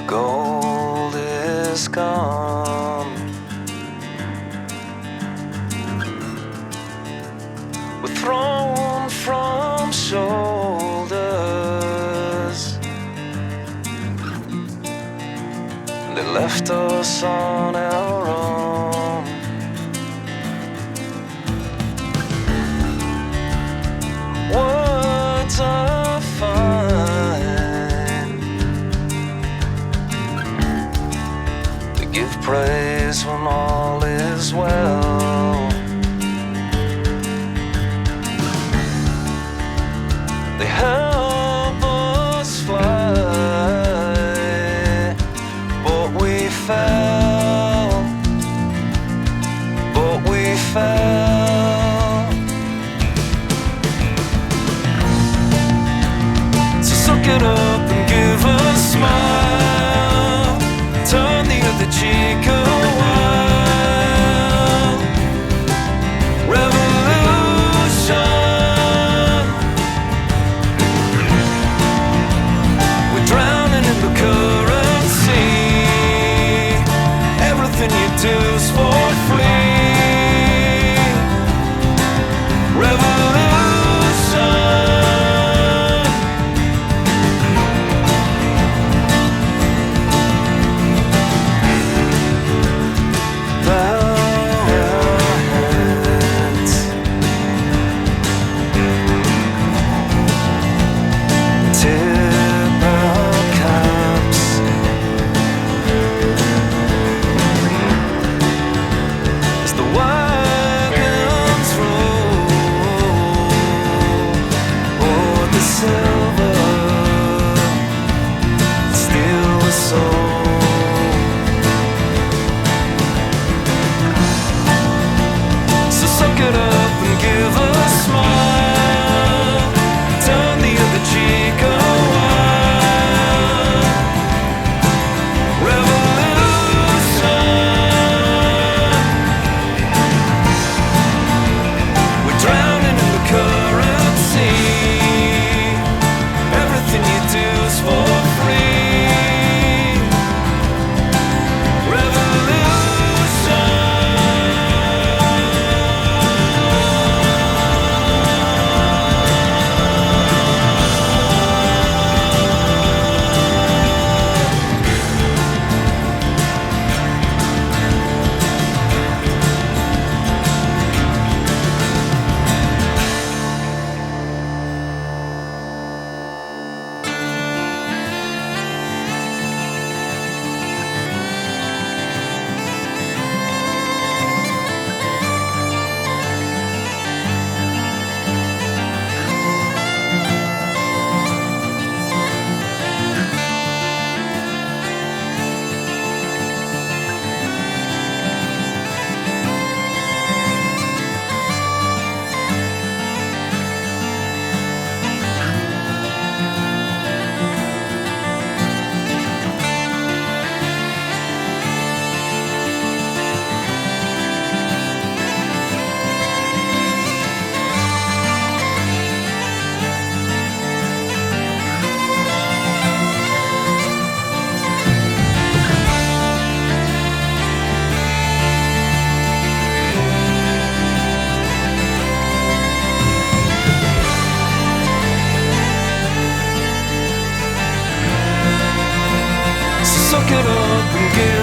gold is gone. We're thrown from shoulders. They left us on our own. Words are fine to give praise when all is well. They help us fly, but we fell, but we fell. So suck it up and give a smile, turn the other cheek a while. Revolution. Do's for free. Revolution. Bow our heads, tip our caps. Wagons roll o'er the silver, steal the soul. So suck it up and give a smile, turn the other cheek a while. Revolution. Drowning in the currency, everything you do is for free. Revolution. Suck it up and give